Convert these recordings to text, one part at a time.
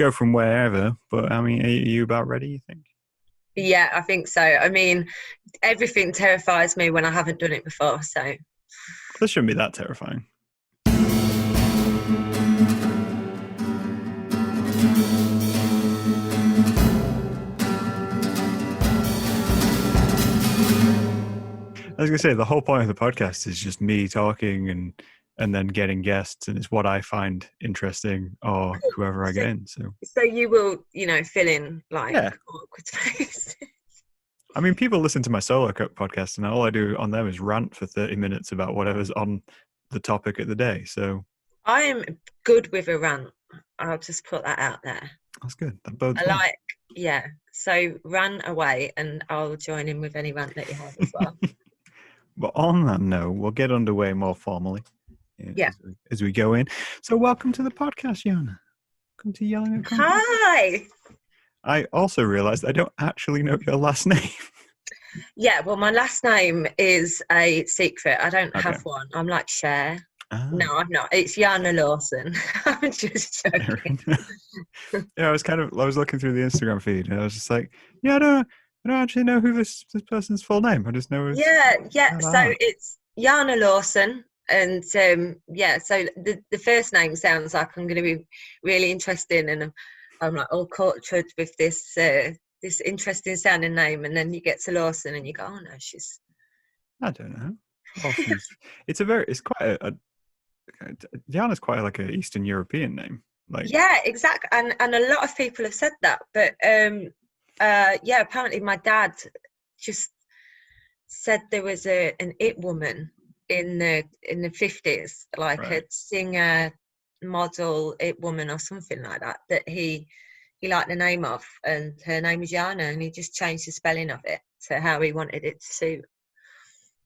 go from wherever, but I mean, are you about ready, you think? Yeah, I think so. I mean, everything terrifies me when I haven't done it before. So This shouldn't be that terrifying. I was going to say, the whole point of the podcast is just me talking and then getting guests, and it's what I find interesting or whoever I get in. So you will, fill in like Yeah. awkward spaces. I mean, people listen to my solo podcast, and all I do on them is rant for 30 minutes about whatever's on the topic of the day. So I am good with a rant. I'll just put that out there. that's good. That bodes I well. like, yeah. So rant away, and I'll join in with any rant that you have as well. But on that note, we'll get underway more formally Yeah. as we go in. So welcome to the podcast, Yana. Welcome to Yellingatconcrete. Hi. I also realised I don't actually know your last name. Yeah, well, my last name is a secret. I don't have one. I'm like Cher. No, I'm not. It's Jana Lawson. I'm just joking. Yeah, I was looking through the Instagram feed, and I was just like, yeah, I don't actually know who this person's full name. I just know it's yeah. So it's Yanna Lawson, and so the first name sounds like I'm going to be really interesting, and I'm like all cultured with this this interesting sounding name, and then you get to Lawson, and you go, oh no, she's. I don't know. It's quite a Diana's quite like an Eastern European name. Like, yeah, exactly, and a lot of people have said that, but apparently my dad just said there was an it woman in the 50s, like a singer, model, it woman or something like that he liked the name of, and her name is Yana, and he just changed the spelling of it to how he wanted it to suit.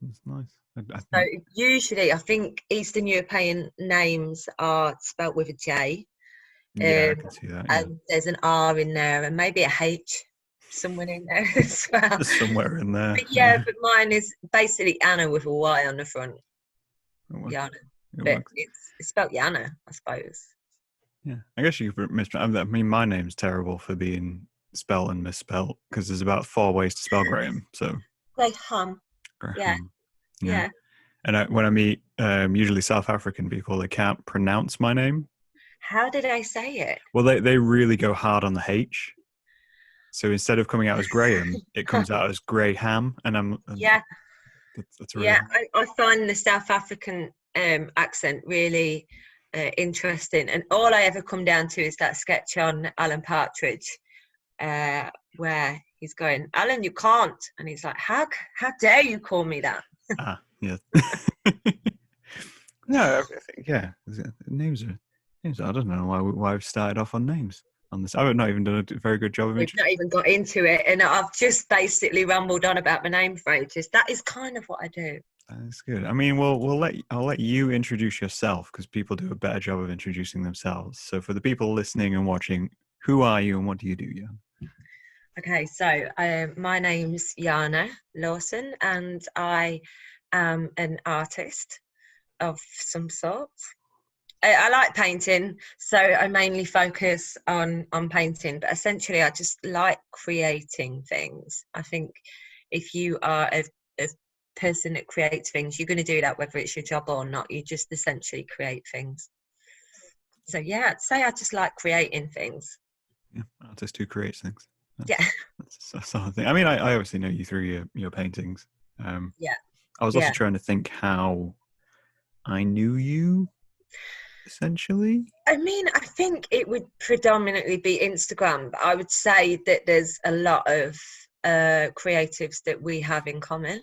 That's nice. So usually I think Eastern European names are spelt with a J. Yeah, I can see that. Yeah. And there's an R in there, and maybe a H somewhere in there as well. Somewhere in there. But mine is basically Anna with a Y on the front. Yana. But it's spelled Yana, I suppose. Yeah, I guess you could I mean, my name's terrible for being spelled and misspelled because there's about 4 ways to spell Graham. So Graham. Yeah. And when I meet usually South African people, they can't pronounce my name. How did I say it? Well, they really go hard on the H. So instead of coming out as Graham, it comes out as Graham, and that's really I find the South African accent really interesting, and all I ever come down to is that sketch on Alan Partridge where he's going, Alan, you can't, and he's like, how dare you call me that? Yeah. No, I think, names are. I don't know why I've started off on names on this. I've not even done a very good job of it. We've not even got into it, and I've just basically rambled on about my name for ages. That is kind of what I do. That's good. I mean, I'll let you introduce yourself because people do a better job of introducing themselves. So for the people listening and watching, who are you and what do you do, Jan? Okay, so my name's Yanna Lawson, and I am an artist of some sort. I like painting, so I mainly focus on painting, but essentially I just like creating things. I think if you are a person that creates things, you're going to do that whether it's your job or not. You just essentially create things. So yeah, I'd say I just like creating things. Yeah, artist who creates things. That's the sort of thing. I mean, I obviously know you through your paintings. I was also trying to think how I knew you. Essentially, I mean, I think it would predominantly be Instagram, but I would say that there's a lot of creatives that we have in common.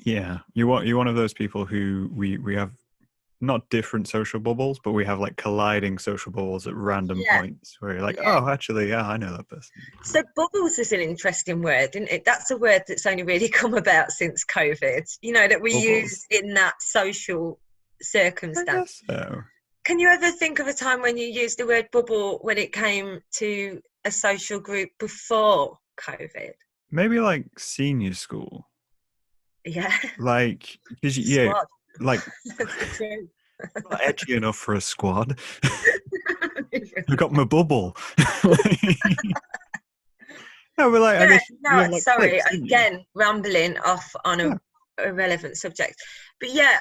Yeah, you're one of those people who we have not different social bubbles, but we have like colliding social bubbles at random points where you're like, oh, actually, I know that person. So bubbles is an interesting word, isn't it? That's a word that's only really come about since COVID, that we use in that social circumstance. I guess so. Can you ever think of a time when you used the word bubble when it came to a social group before COVID? Maybe like senior school. Yeah. Like, like not edgy enough for a squad. I got my bubble. No, but like, yeah, I guess no, like sorry, clips, again, rambling off on a relevant subject. But yeah,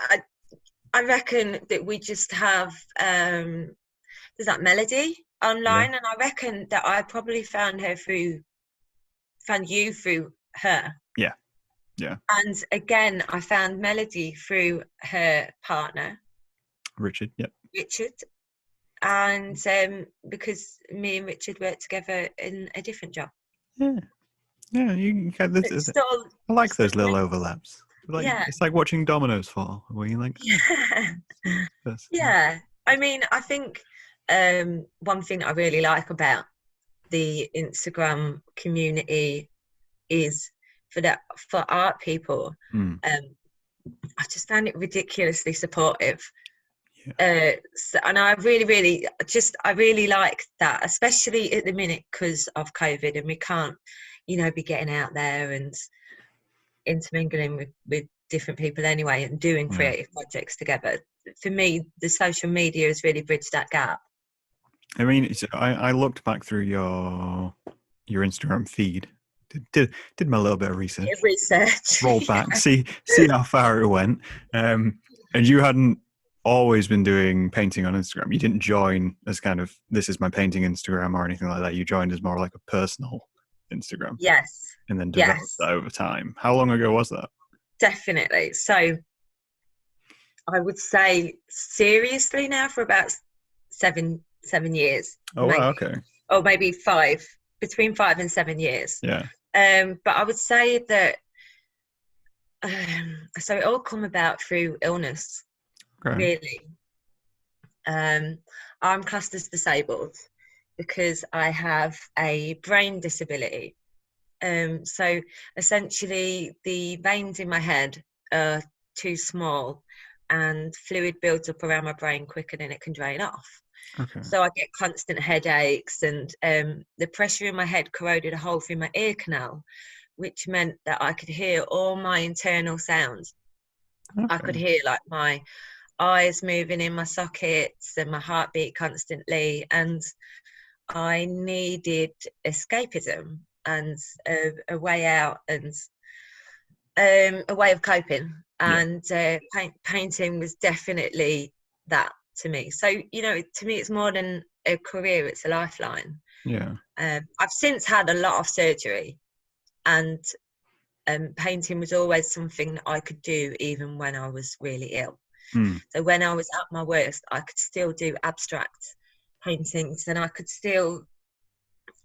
I reckon that we just have there's that melody online, and I reckon that I probably found you through her. Yeah. Yeah. And again, I found Melody through her partner, Richard. Yep. Richard. And because me and Richard worked together in a different job. Yeah. Yeah. You get this. I like those little overlaps. Like, it's like watching dominoes fall, where you're like, yeah. I mean, I think one thing I really like about the Instagram community is for art people. I just found it ridiculously supportive. And I really like that, especially at the minute because of COVID, and we can't, be getting out there and intermingling with different people anyway, and doing creative projects together. For me, the social media has really bridged that gap. I mean, I looked back through your Instagram feed, did my little bit of research. Roll back, see how far it went. And you hadn't always been doing painting on Instagram. You didn't join as kind of, this is my painting Instagram or anything like that. You joined as more like a personal Instagram. Yes. And then developed that over time. How long ago was that? Definitely. So I would say seriously now for about seven years. Oh, maybe. Wow, okay. Or maybe between 5 and 7 years. Yeah. But I would say that so it all come about through illness. Really. I'm classed as disabled because I have a brain disability. So essentially the veins in my head are too small and fluid builds up around my brain quicker than it can drain off. Okay. So I get constant headaches, and the pressure in my head corroded a hole through my ear canal, which meant that I could hear all my internal sounds. Okay. I could hear like my eyes moving in my sockets and my heartbeat constantly, and I needed escapism and a way out and a way of coping. And painting was definitely that to me. So, to me, it's more than a career, it's a lifeline. Yeah. I've since had a lot of surgery, and painting was always something that I could do even when I was really ill. So when I was at my worst, I could still do abstract paintings, and I could still,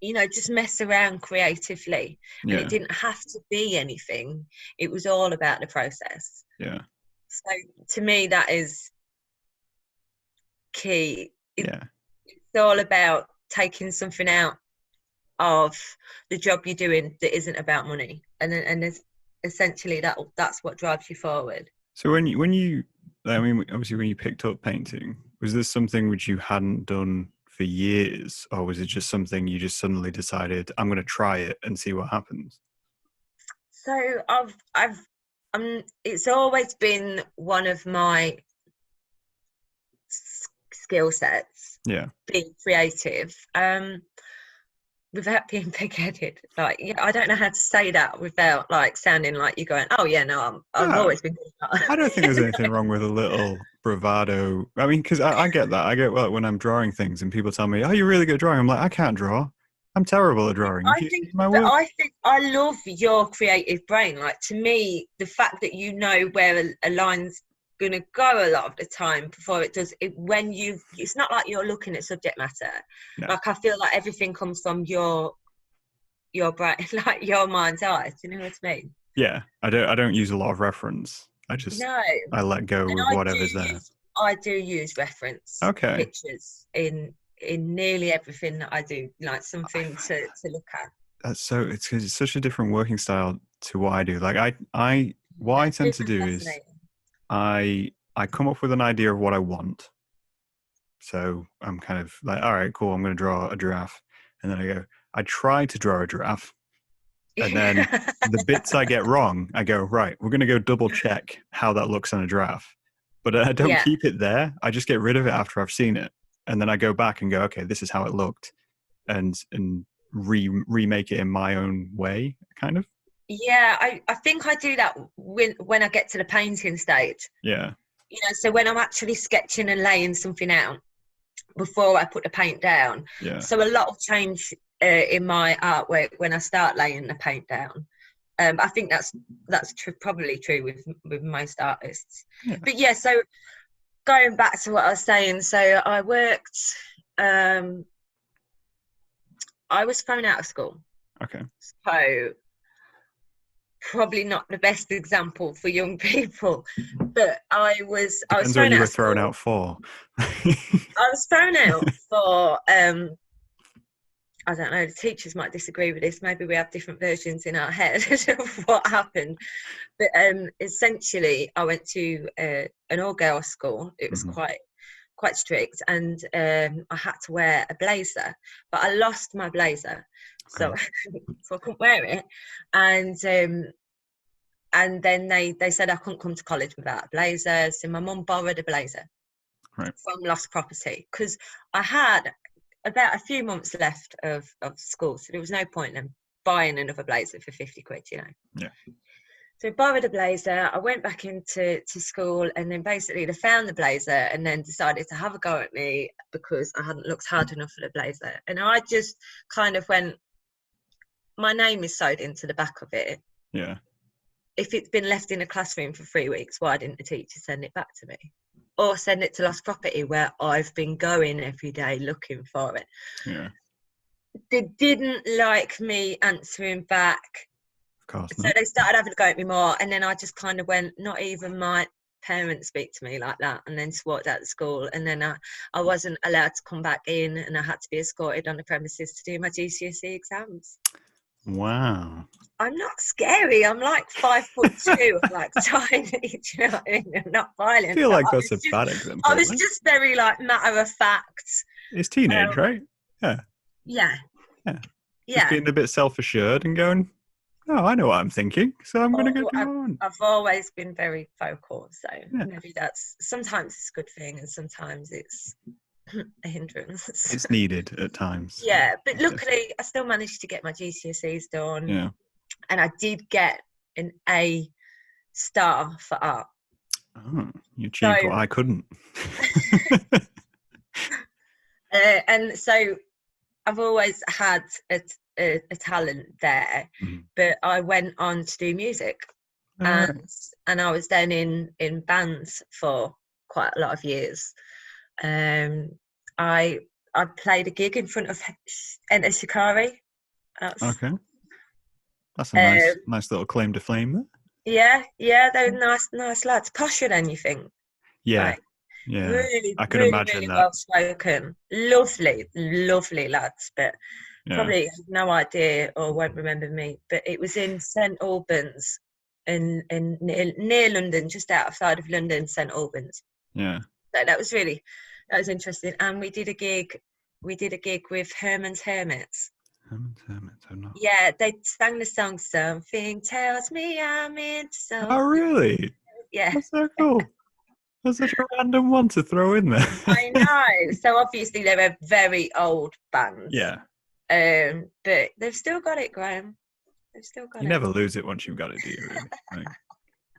just mess around creatively. And it didn't have to be anything. It was all about the process. Yeah. So to me, that is key. It's all about taking something out of the job you're doing that isn't about money, and essentially that's what drives you forward. So when you I mean, obviously when you picked up painting, was this something which you hadn't done for years, or was it just something you just suddenly decided, I'm going to try it and see what happens? So it's always been one of my skill sets. Yeah. Being creative. Without being big-headed, like, I don't know how to say that without like sounding like you're going, oh yeah, no, I've always been good at that. I don't think there's anything wrong with a little bravado. I mean, because I get that. I get when I'm drawing things and people tell me, oh, you're really good at drawing. I'm like, I can't draw. I'm terrible at drawing. I think I love your creative brain. Like, to me, the fact that you know where a line's gonna go a lot of the time before it does it, it's not like you're looking at subject matter. Like, I feel like everything comes from your brain, like your mind's eye. Do you know what I mean? Yeah, I don't use a lot of reference. I let go with whatever's there. I do use reference pictures in nearly everything that I do, like something to look at. That's so it's such a different working style to what I do. Like what I tend to do is I come up with an idea of what I want. So I'm kind of like, all right, cool, I'm going to draw a giraffe. And then I try to draw a giraffe. And then the bits I get wrong, I go, right, we're going to go double check how that looks on a giraffe. But I don't keep it there. I just get rid of it after I've seen it. and then I go back and go, okay, this is how it looked, and remake it in my own way, kind of. Yeah, I think I do that when I get to the painting stage. Yeah. You know, so when I'm actually sketching and laying something out before I put the paint down. Yeah. So a lot will change in my artwork when I start laying the paint down. I think that's probably true with most artists. Yeah. But yeah, so going back to what I was saying, so I worked. I was thrown out of school. Okay. So probably not the best example for young people, but I was Depends what you were thrown out for. I was thrown out for I don't know, the teachers might disagree with this, maybe we have different versions in our head of what happened, but essentially I went to an all-girls school. It was quite strict, and I had to wear a blazer, but I lost my blazer. So I couldn't wear it, and then they said I couldn't come to college without a blazer. So my mum borrowed a blazer from lost property, because I had about a few months left of school, so there was no point in buying another blazer for 50 quid, you know. Yeah. So I borrowed a blazer, I went back into school, and then basically they found the blazer and then decided to have a go at me because I hadn't looked hard enough for the blazer. And I just kind of went, my name is sewed into the back of it. Yeah. If it's been left in a classroom for 3 weeks, why didn't the teacher send it back to me? Or send it to lost property, where I've been going every day looking for it. Yeah. They didn't like me answering back. Of course So not. they started having to go at me more, and then I just kind of went, not even my parents speak to me like that, and then just walked out of school. And then I wasn't allowed to come back in, and I had to be escorted on the premises to do my GCSE exams. Wow. I'm not scary. I'm like 5'2". I'm like tiny. Do you know what I mean? I'm not violent. I feel like that's a bad example. I was just very like matter of fact. It's teenage, right? Yeah. Yeah. Yeah. Just being a bit self-assured and going, oh, I know what I'm thinking, so I'm going to go on. I've always been very vocal, so maybe that's, sometimes it's a good thing and sometimes it's a hindrance. It's needed at times. Yeah, but luckily I still managed to get my GCSEs done. Yeah. And I did get an A star for art. Oh, you achieved what I couldn't. And so I've always had a talent there, but I went on to do music, and I was then in bands for quite a lot of years. I played a gig in front of Enter Shikari. Okay. That's a nice little claim to fame there. Yeah, they're nice lads. Posher than you think. Yeah. Like, yeah. Really, I could really, imagine really that. well spoken. Lovely lads, but probably have no idea or won't remember me. But it was in St Albans, in near London, just outside of London, St Albans. Yeah. So that was interesting. And we did a gig with Herman's Hermits. Hermits, I'm not. Yeah, they sang the song "Something Tells Me I'm Into Something." Oh, really? Yeah. That's so cool. That's such a random one to throw in there. I know. So obviously they're a very old band. Yeah. But they've still got it, Graham. They've still got it. You never lose it once you've got it, do you? Really? Like,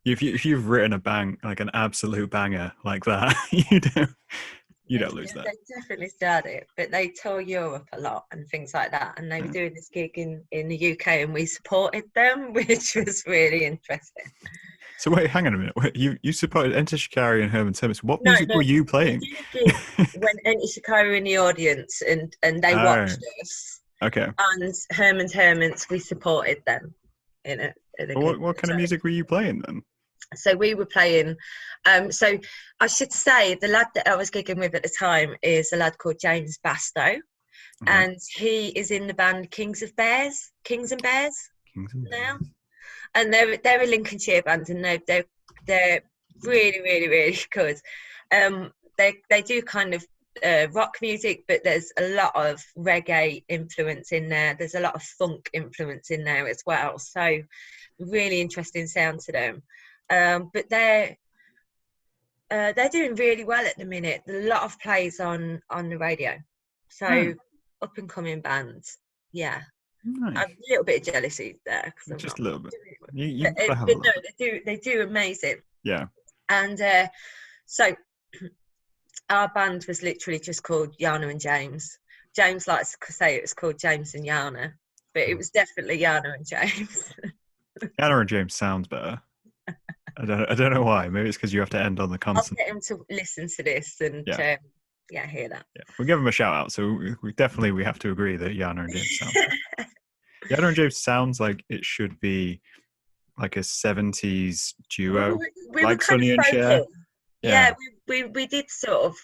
if you've written a bang, like an absolute banger like that, you don't lose that. They definitely started it, but they tour Europe a lot and things like that. And they were doing this gig in the UK, and we supported them, which was really interesting. So wait, hang on a minute. You supported Enter Shikari and Herman's Hermits. What music were you playing? When Enter Shikari were in the audience and they watched us. Okay. And Herman's Hermits, we supported them in a what kind of music were you playing then? So we were playing, so I should say the lad that I was gigging with at the time is a lad called James Bastow, and he is in the band Kings and Bears now, and they're a Lincolnshire band, and they're really, really, really good. They do kind of rock music, but there's a lot of reggae influence in there. There's a lot of funk influence in there as well. So really interesting sound to them. But They're doing really well at the minute. A lot of plays on the radio. So up and coming bands. Yeah. Nice. I'm a little bit of jealousy there. Just a little bit. You gotta have a but no, they do amazing. Yeah. And so our band was literally just called Yana and James. James likes to say it was called James and Yana, but it was definitely Yana and James. Yana and James sounds better. I don't know why. Maybe it's because you have to end on the consonant. I'll get him to listen to this and hear that. Yeah, we'll give him a shout out. So we definitely have to agree that Yana and James sound better. Yana and James sounds like it should be like a 70s duo, we like Sonny and Cher. Yeah, we did sort of,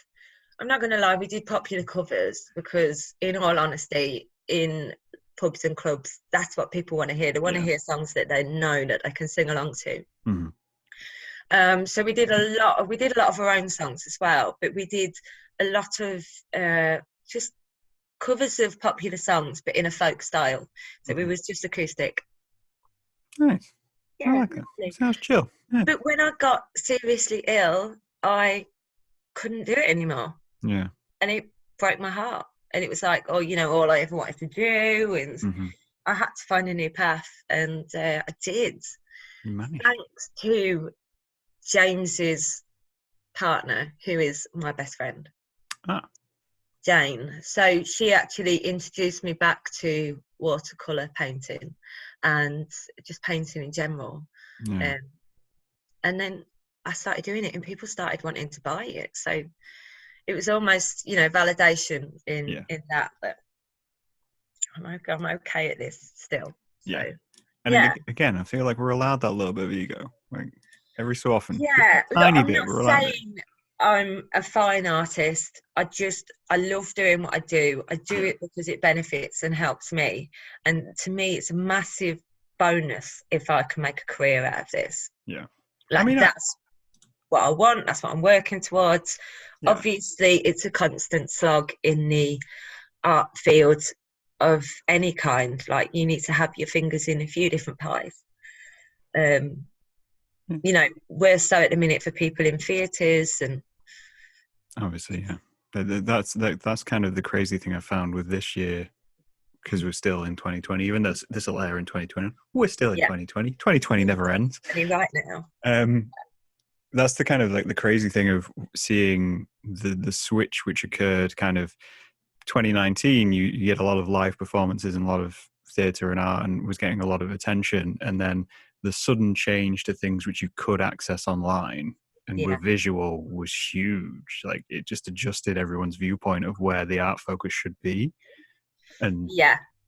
I'm not going to lie, we did popular covers because, in all honesty, in pubs and clubs, that's what people want to hear. They want to hear songs that they know that they can sing along to. Mm-hmm. So we did a lot of our own songs as well, but we did a lot of just covers of popular songs, but in a folk style. So it was just acoustic. Nice. Yeah, I like that. Sounds chill. Yeah. But when I got seriously ill, I couldn't do it anymore. Yeah. And it broke my heart. And it was like, all I ever wanted to do. And I had to find a new path. And I did. Thanks to James's partner, who is my best friend. Jane. So she actually introduced me back to watercolour painting and just painting in general. Yeah. And then I started doing it and people started wanting to buy it. So it was almost, validation in that I'm okay at this still. So, yeah. And again, I feel like we're allowed that little bit of ego. Like every so often. Yeah. Tiny bit, we're allowed it. I'm a fine artist. I love doing what I do. I do it because it benefits and helps me. And to me, it's a massive bonus if I can make a career out of this. Yeah. That's what I want. That's what I'm working towards. Yeah. Obviously, it's a constant slog in the art field of any kind. Like, you need to have your fingers in a few different pies. We're so at the minute for people in theatres and obviously, yeah. That's kind of the crazy thing I found with this year, because we're still in 2020. Even though this will air in 2020, we're still in 2020. 2020 never ends. Right now. That's the kind of like the crazy thing of seeing the switch which occurred kind of 2019. You get a lot of live performances and a lot of theatre and art and was getting a lot of attention, and then the sudden change to things which you could access online and were visual was huge. Like, it just adjusted everyone's viewpoint of where the art focus should be. And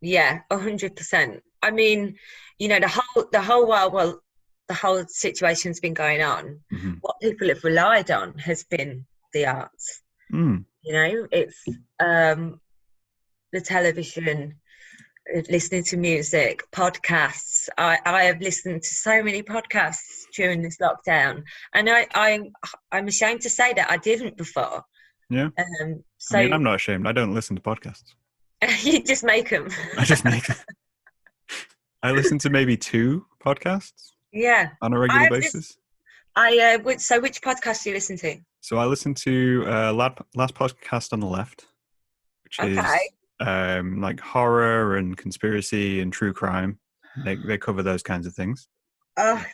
100%. I mean, the whole while, well, the whole situation's been going on. What people have relied on has been the arts. It's the television, listening to music, podcasts. I have listened to so many podcasts during this lockdown, and I'm ashamed to say that I didn't before. Yeah. So I'm not ashamed. I don't listen to podcasts. You just make them. I just make them. I listen to maybe 2 podcasts. Yeah. On a regular basis. So which podcast do you listen to? So I listen to Last Podcast on the Left, which is like horror and conspiracy and true crime. They cover those kinds of things. Oh,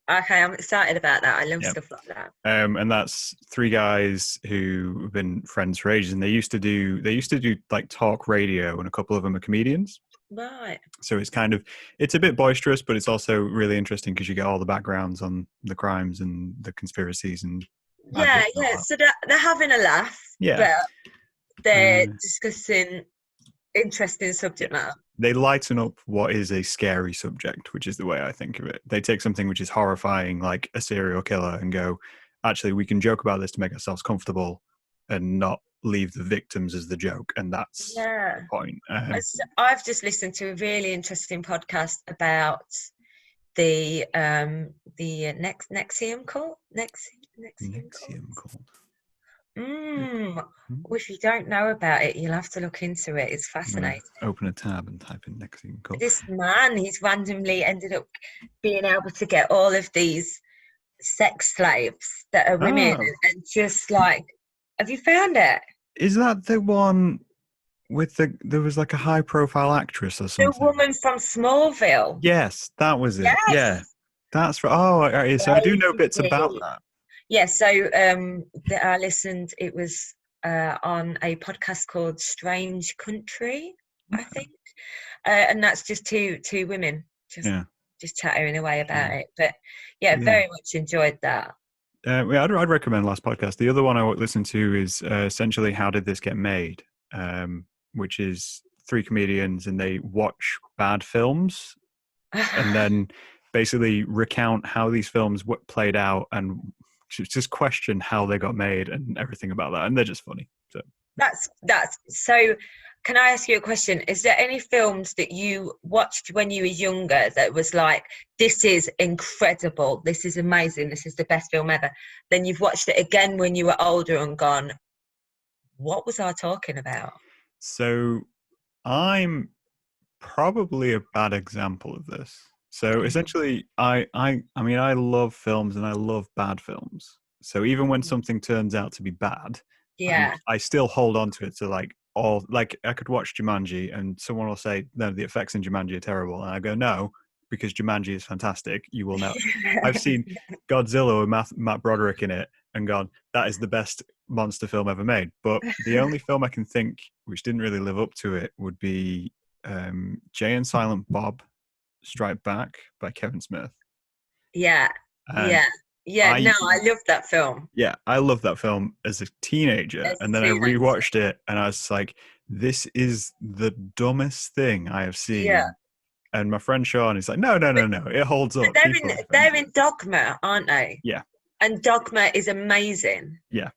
okay. I'm excited about that. I love stuff like that. And that's 3 guys who have been friends for ages, and they used to do like talk radio, and a couple of them are comedians. Right. So it's a bit boisterous, but it's also really interesting because you get all the backgrounds on the crimes and the conspiracies and So they're having a laugh. Yeah. But they're discussing interesting subject matter. They lighten up what is a scary subject, which is the way I think of it. They take something which is horrifying, like a serial killer, and go, actually, we can joke about this to make ourselves comfortable and not leave the victims as the joke. And that's the point. I've just listened to a really interesting podcast about the Nexium cult. Nexium cult. If you don't know about it, you'll have to look into it. It's fascinating. Open a tab and type in Nexium cult. This man, he's randomly ended up being able to get all of these sex slaves that are women, Oh, and just like, have you found it? is that the one with there was like a high profile actress or The something? woman from Smallville. Yes, that was it. Yeah, Yes. that's right. Oh, so I do know bits about Crazy. that. Yeah, so I listened, it was on a podcast called Strange Country, I think. And that's just two women Yeah, just chattering away about yeah, it. But yeah, yeah. very much enjoyed that. Yeah, I'd recommend Last Podcast. The other one I listened to is essentially How Did This Get Made, which is three comedians and they watch bad films and then basically recount how these films played out and just question how they got made and everything about that. And they're just funny. So That's so. Can I ask you a question? Is there any films that you watched when you were younger that was like, this is incredible, this is amazing, this is the best film ever? Then you've watched it again when you were older and gone, what was I talking about? So I'm probably a bad example of this. So essentially, I mean, I love films and I love bad films. So even when something turns out to be bad, Yeah. I still hold on to it. To like all like I could watch Jumanji and someone will say, no, the effects in Jumanji are terrible, and I go, no, because Jumanji is fantastic. You will know. I've seen Godzilla with Matt Broderick in it and gone, that is the best monster film ever made. But the only film I can think which didn't really live up to it would be Jay and Silent Bob Strike Back by Kevin Smith. Yeah. And Yeah. Yeah. No, I love that film. yeah, I loved that film as a teenager. As And a then I teenager. rewatched it and I was like, this is the dumbest thing I have Yeah. seen. And my friend Sean is like, no, no, But, no, no. It holds but up. People are they're defending in it. Dogma, aren't they? Yeah. And Dogma is amazing. Yeah.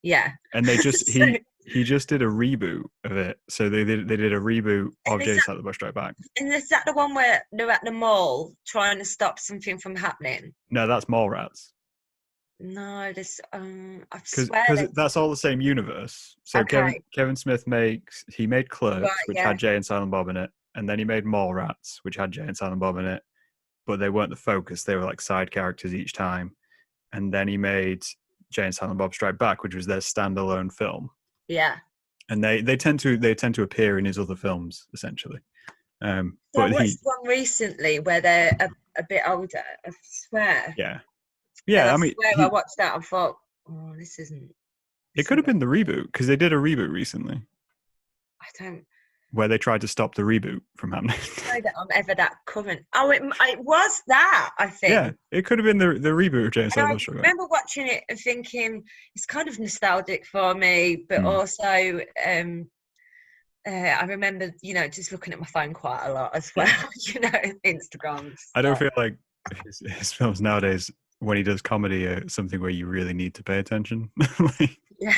Yeah. And they just So, he just did a reboot of it. So they did a reboot and of Jay and Silent Bob Strike Back. is that the one where they're at the mall trying to stop something from happening? No, that's Mallrats. No, this I swear Because there's that's all the same universe. So okay. Kevin Smith made Clerks, Right, which yeah. had Jay and Silent Bob in it, and then he made Mallrats, which had Jay and Silent Bob in it, but they weren't the focus. They were like side characters each time. And then he made Jay and Silent Bob Strike Back, which was their standalone film. Yeah. And they tend to appear in his other films essentially. So I But watched one recently where they're a bit older, I swear. yeah, And yeah. I I mean, swear I watched that and thought, oh, it this could isn't have been the reboot because they did a reboot recently I don't where they tried to stop the reboot from happening. know that I'm ever that current. Oh, it was that, I Yeah, think. it could have been the reboot of Jay and And I Silent Bob. remember watching it and thinking it's kind of nostalgic for me, but also I remember, just looking at my phone quite a lot as well. Yeah. Instagram. I don't Stuff. feel like his films nowadays, when he does comedy, are something where you really need to pay attention. Yeah,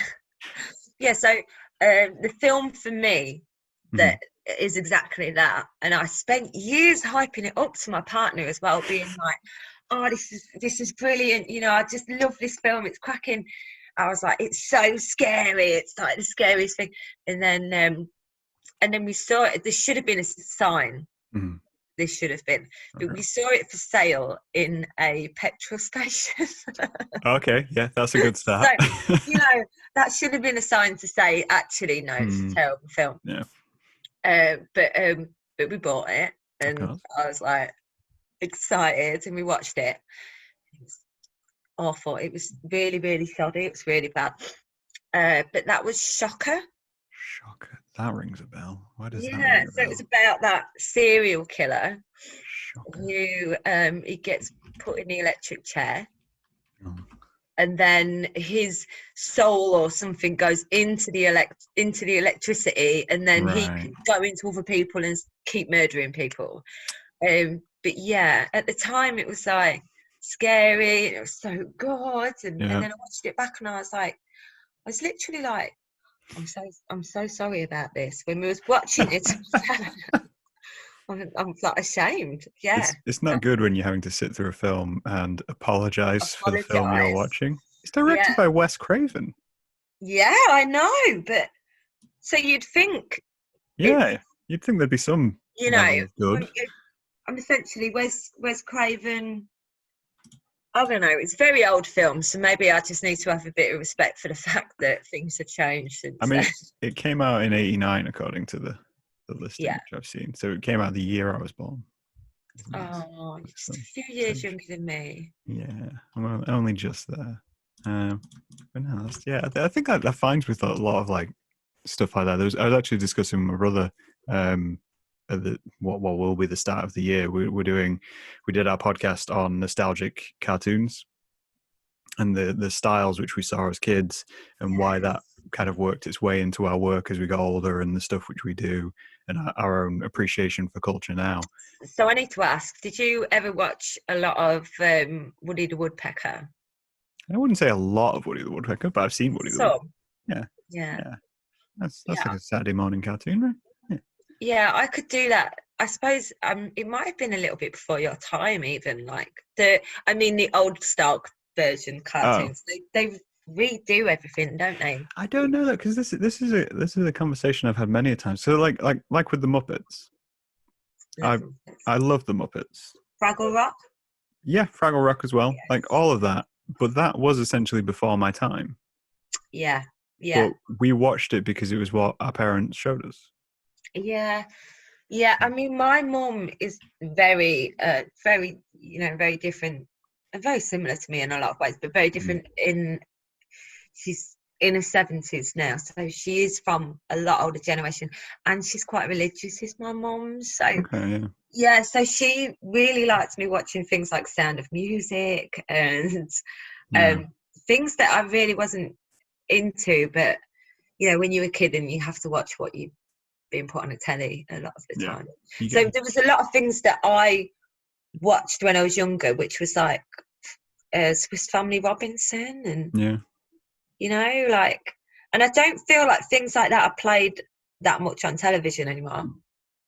yeah. So the film for me that is exactly that, and I spent years hyping it up to my partner as well, being like, "Oh, this is brilliant! I just love this film. It's cracking." I was like, "It's so scary. It's like the scariest thing." And then we saw it. There should have been a sign. Mm-hmm. This should have been, but Okay. we saw it for sale in a petrol station. Okay, yeah, that's a good start. So, that should have been a sign to say, actually, no, it's a terrible film. Yeah. But we bought it, and I was like excited, and we watched it. It was awful. It was really, really shoddy. It was really bad. But that was Shocker. Shocker. That rings a bell. Why does that ring a So bell? it was about that serial killer Shocker. who he gets put in the electric chair. Oh. And then his soul or something goes into the electricity, and then he can go into other people and keep murdering people. But yeah, at the time it was like scary, and it was so good, and then I watched it back and I was literally like, I'm so sorry about this. When we was watching it, I'm like ashamed. Yeah, It's not good when you're having to sit through a film and apologize for the film you're watching. It's directed by Wes Craven. Yeah, I know, but so you'd think. Yeah, you'd think there'd be some level of good. I'm essentially Wes Craven I don't know. It's a very old film, so maybe I just need to have a bit of respect for the fact that things have changed since I then. mean, it came out in '89 according to the listing Yeah. which I've seen. So it came out the year I was born. Oh, you're just a few years younger than me. Yeah, I'm only just there. But no, I think that finds with a lot of like stuff like that. I was actually discussing with my brother at what will be the start of the year. We did our podcast on nostalgic cartoons and the styles which we saw as kids and why that kind of worked its way into our work as we got older and the stuff which we do and our own appreciation for culture now. So I need to ask, did you ever watch a lot of Woody the Woodpecker? I wouldn't say a lot of Woody the Woodpecker, but I've seen Woody the Woodpecker. Yeah. Yeah. That's like a Saturday morning cartoon, right? Yeah, I could do that. I suppose it might have been a little bit before your time, even like the old style version cartoons. They redo everything, don't they? I don't know that because this is a conversation I've had many a time. So like with the Muppets, I love the Muppets. Fraggle Rock. Yeah, Fraggle Rock as well. Yes. Like all of that, but that was essentially before my time. Yeah. But we watched it because it was what our parents showed us. Yeah. I mean, my mum is very, very, very different, and very similar to me in a lot of ways, but very different. She's in her 70s now, so she is from a lot older generation, and she's quite religious. Is my mum, so so she really likes me watching things like Sound of Music and things that I really wasn't into, but when you're a kid and you have to watch what you being put on a telly a lot of the time. So there was a lot of things that I watched when I was younger, which was like Swiss Family Robinson and and I don't feel like things like that are played that much on television anymore.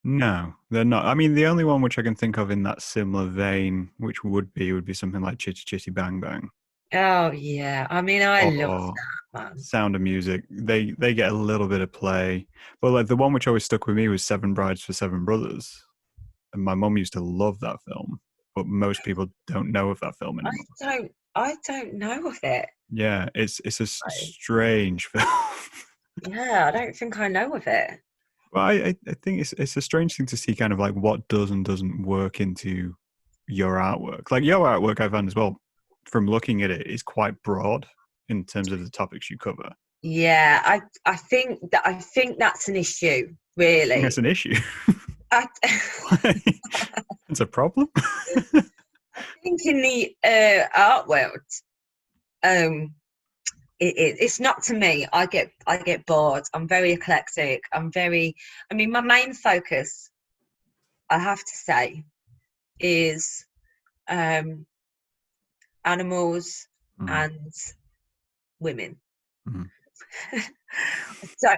No, they're not. I mean, the only one which I can think of in that similar vein, which would be something like Chitty Chitty Bang Bang. Oh yeah, I mean, I love that, man. Sound of Music. They get a little bit of play, but like the one which always stuck with me was Seven Brides for Seven Brothers, and my mum used to love that film, but most people don't know of that film anymore. I don't know of it. Yeah, it's a strange film. Yeah, I don't think I know of it. Well, I think it's a strange thing to see kind of like what does and doesn't work into your artwork. Like your artwork, I found as well, from looking at it, is quite broad in terms of the topics you cover. Yeah, I think that's an issue, really. That's an issue. It's a problem. I think in the art world, it's not to me. I get bored. I'm very eclectic. My main focus, I have to say, is animals and women. So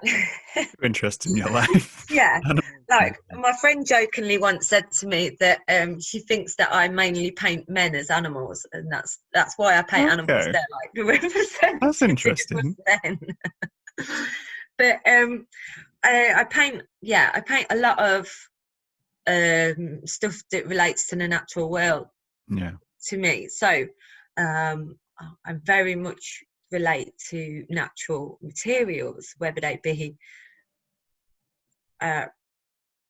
interest in your life. Yeah, like my friend jokingly once said to me that she thinks that I mainly paint men as animals, and that's why I paint animals. They're like the representative. That's interesting. But I paint a lot of stuff that relates to the natural world. Yeah. To me, so I very much relate to natural materials, whether they be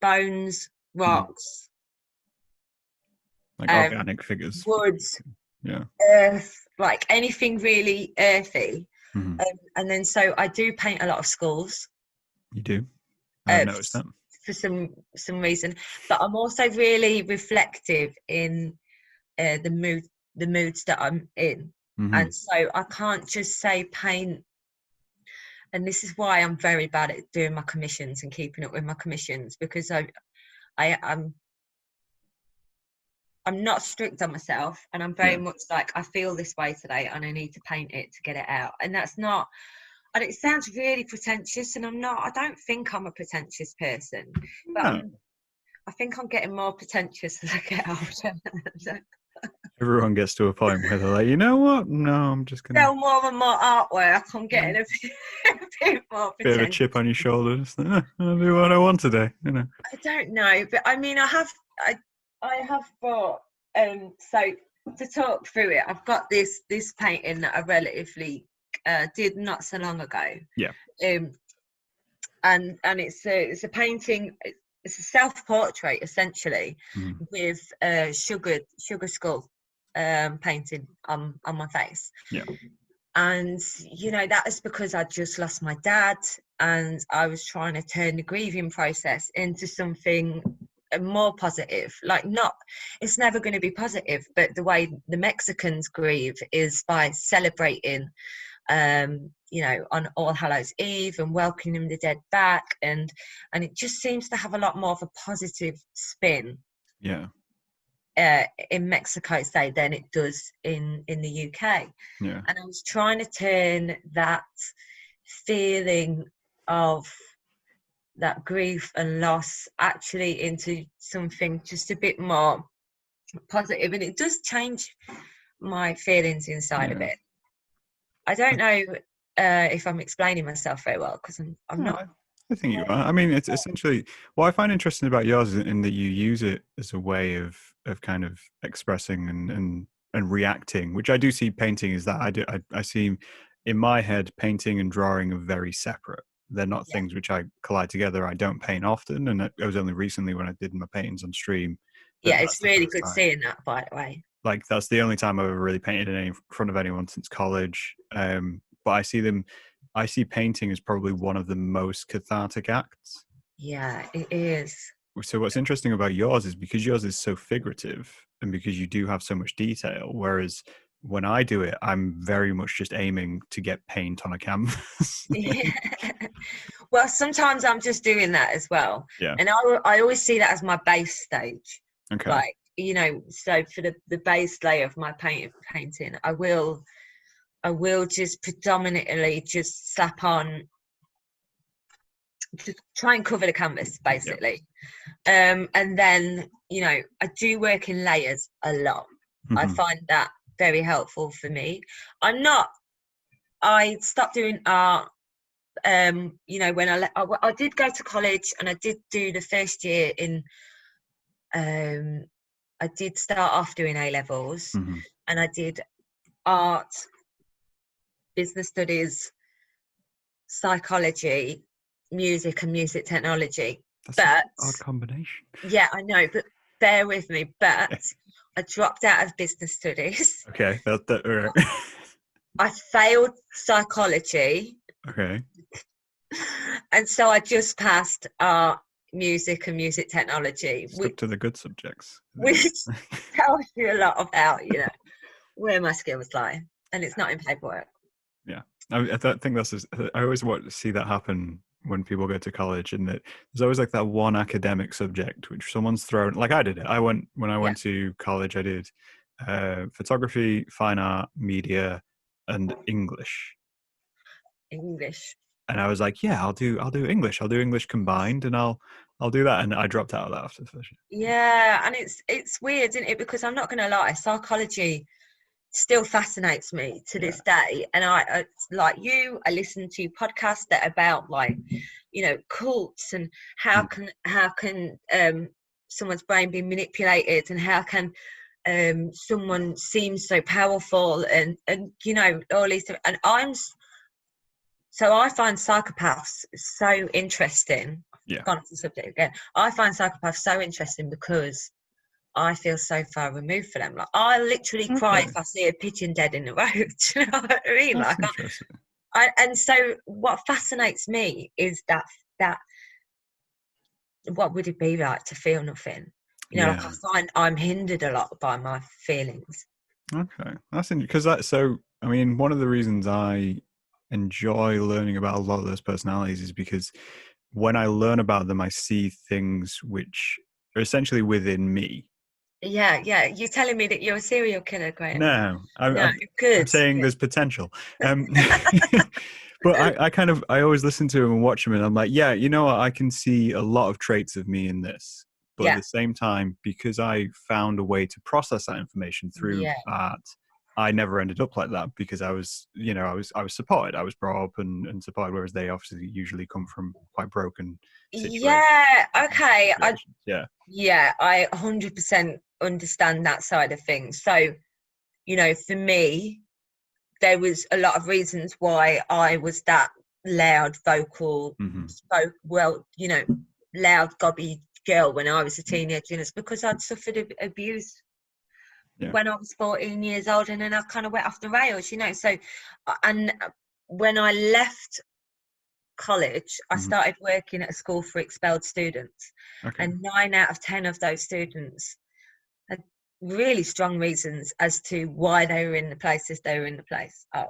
bones, rocks, like organic figures, woods, yeah, earth, like anything really earthy. And then so I do paint a lot of schools. You do? I've noticed that. For some reason, but I'm also really reflective in the moods that I'm in. And so I can't just say paint. And this is why I'm very bad at doing my commissions and keeping up with my commissions, because I'm not strict on myself, and I'm very much like, I feel this way today and I need to paint it to get it out. And that's not, and it sounds really pretentious, and I don't think I'm a pretentious person, but I think I'm getting more pretentious as I get older. Everyone gets to a point where they're like, you know what? No, I'm just going to sell more and more artwork. I'm getting a bit more pretentious. Bit of a chip on your shoulder. Just, I'll do what I want today. I don't know, but I mean, I have bought. So to talk through it, I've got this painting that I relatively did not so long ago. Yeah. And it's a painting. It's a self-portrait essentially, with a sugar skull painting on my face. Yeah. And that is because I just lost my dad, and I was trying to turn the grieving process into something more positive. Like, it's never going to be positive, but the way the Mexicans grieve is by celebrating on All Hallows Eve and welcoming the dead back, and it just seems to have a lot more of a positive spin in Mexico, say, than it does in the UK. Yeah. And I was trying to turn that feeling of that grief and loss actually into something just a bit more positive, and it does change my feelings inside of it. I don't know if I'm explaining myself very well, because I'm not. I think you are. I mean, it's essentially what I find interesting about yours is in that you use it as a way of kind of expressing and reacting, which I do see painting as that. I see in my head painting and drawing are very separate. They're not things which I collide together. I don't paint often, and it was only recently when I did my paintings on stream. Yeah, it's really good seeing that, by the way. Like, that's the only time I've ever really painted in front of anyone since college. But I see painting as probably one of the most cathartic acts. Yeah, it is. So what's interesting about yours is because yours is so figurative and because you do have so much detail, whereas when I do it, I'm very much just aiming to get paint on a canvas. Yeah. Well, sometimes I'm just doing that as well. Yeah. And I always see that as my base stage. Okay. Like, so for the base layer of my painting, I will just predominantly just slap on, just try and cover the canvas, basically. Yeah. And then, I do work in layers a lot. Mm-hmm. I find that very helpful for me. I stopped doing art, when I did go to college, and I did do the first year in, I did start off doing A-levels, mm-hmm. and I did art, business studies, psychology, music, and music technology. That's an odd combination. Yeah, I know, but bear with me. But I dropped out of business studies. Okay. I failed psychology. Okay. And so I just passed art, music, and music technology. Stuck to the good subjects. Which tells you a lot about, where my skills lie. And it's not in paperwork. Yeah. I think I always want to see that happen when people go to college, and that there's always like that one academic subject which someone's thrown. Like I did it. When I went to college, I did photography, fine art, media, and English. And I was like, yeah, I'll do English. I'll do English combined, and I'll do that. And I dropped out of that after the first year. Yeah, and it's weird, isn't it? Because I'm not going to lie, psychology still fascinates me to this day. And I like you, I listen to podcasts that are about, like, cults, and how can someone's brain be manipulated, and how can someone seem so powerful, and all these, and I find psychopaths so interesting. Yeah. Gone off the subject again. I find psychopaths so interesting because I feel so far removed from them. Like, I literally cry if I see a pigeon dead in the road. Do you know what I mean? That's interesting. And so what fascinates me is that what would it be like to feel nothing? Like, I find I'm hindered a lot by my feelings. Okay, that's interesting, because one of the reasons I enjoy learning about a lot of those personalities is because when I learn about them, I see things which are essentially within me. Yeah. You're telling me that you're a serial killer, Graham? No, I'm saying there's potential. But I always listen to him and watch him, and I'm like, yeah, you know what? I can see a lot of traits of me in this. But at the same time, because I found a way to process that information through art, I never ended up like that, because I was supported. I was brought up and supported, whereas they obviously usually come from quite broken situations. Yeah. Okay. Yeah. Yeah, I 100% understand that side of things. So you know, for me, there was a lot of reasons why I was that loud, vocal, spoke well, you know, loud, gobby girl when I was a teenager. And it's because I'd suffered abuse when I was 14 years old, and then I kind of went off the rails, you know. So, and when I left college, I started working at a school for expelled students, and 9 out of 10 of those students had really strong reasons as to why they were in the places they were in the place of.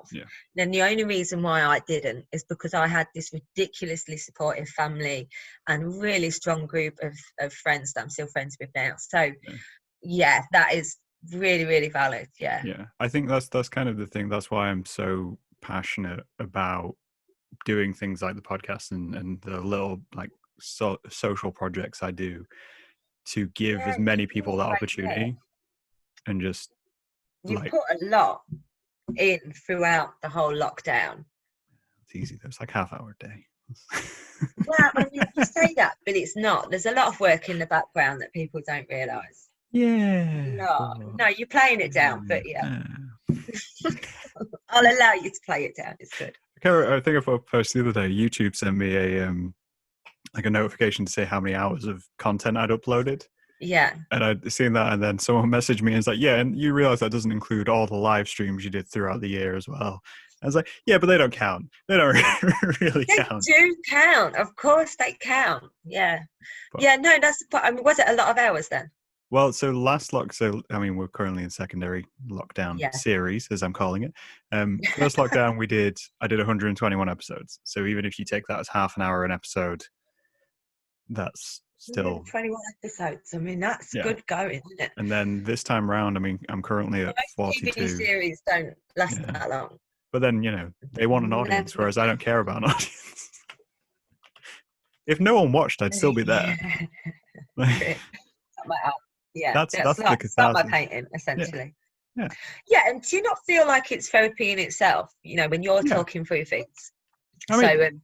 Then the only reason why I didn't is because I had this ridiculously supportive family and a really strong group of friends that I'm still friends with now. So yeah, that is really, really valid. Yeah, I think that's kind of the thing. That's why I'm so passionate about doing things like the podcast and the little like social projects I do, to give as many people that opportunity. And just you put a lot in throughout the whole lockdown. It's easy though, it's like half-hour a day. Well, I mean, you say that, but it's not. There's a lot of work in the background that people don't realise. No, you're playing it down, but I'll allow you to play it down. It's good. I think if I posted the other day, YouTube sent me a like a notification to say how many hours of content I'd uploaded. Yeah. And I'd seen that, and then someone messaged me and it's like, yeah, and you realize that doesn't include all the live streams you did throughout the year as well. I was like, yeah, but they don't count. They don't really count. They do count. Of course they count. Yeah. But, yeah, no, that's, I mean, was it a lot of hours then? Well, so I mean, we're currently in secondary lockdown series, as I'm calling it. First lockdown I did 121 episodes. So even if you take that as half an hour an episode, that's still 21 episodes. I mean, that's good going, isn't it? And then this time round, I mean, I'm currently at 42. TV series don't last that long. But then, you know, they want an audience, whereas I don't care about an audience. If no one watched, I'd still be there. Yeah, that's like start my painting, essentially. Yeah, and do you not feel like it's therapy in itself, you know, when you're talking through things? I mean,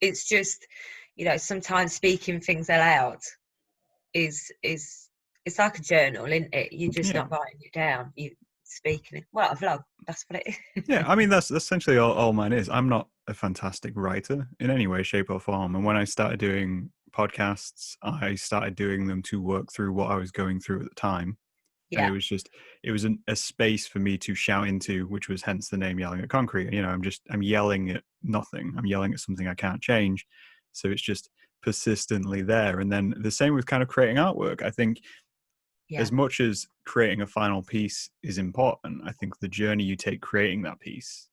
it's just, you know, sometimes speaking things aloud is it's like a journal, isn't it? You're just not writing it down, you speaking it. Well, a vlog, that's what it is. Yeah, I mean, that's essentially all mine is. I'm not a fantastic writer in any way, shape or form. And when I started doing podcasts, I started doing them to work through what I was going through at the time. And it was a space for me to shout into, which was hence the name Yellingatconcrete. You know, I'm yelling at nothing. I'm yelling at something I can't change. So it's just persistently there. And then the same with kind of creating artwork. I think as much as creating a final piece is important, I think the journey you take creating that piece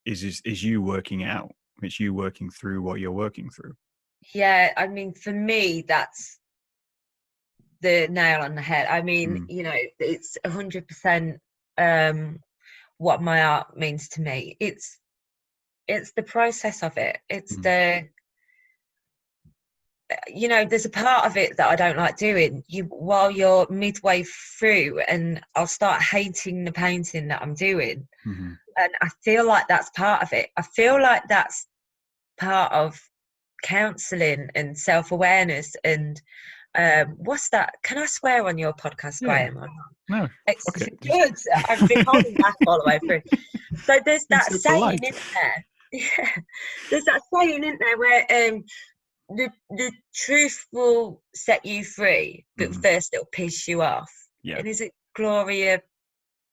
is you working out. It's you working through what you're working through. Yeah, I mean, for me, that's the nail on the head. I mean, you know, it's 100% what my art means to me. It's the process of it. It's the, you know, there's a part of it that I don't like doing. While you're midway through, and I'll start hating the painting that I'm doing, and I feel like that's part of it. I feel like that's part of counselling and self-awareness and what's that? Can I swear on your podcast, Graham? Or not? No. It's good. I've been holding back all the way through. So there's that saying in there. Yeah. There's that saying in there where the truth will set you free, but first it'll piss you off. Yeah. And is it Gloria,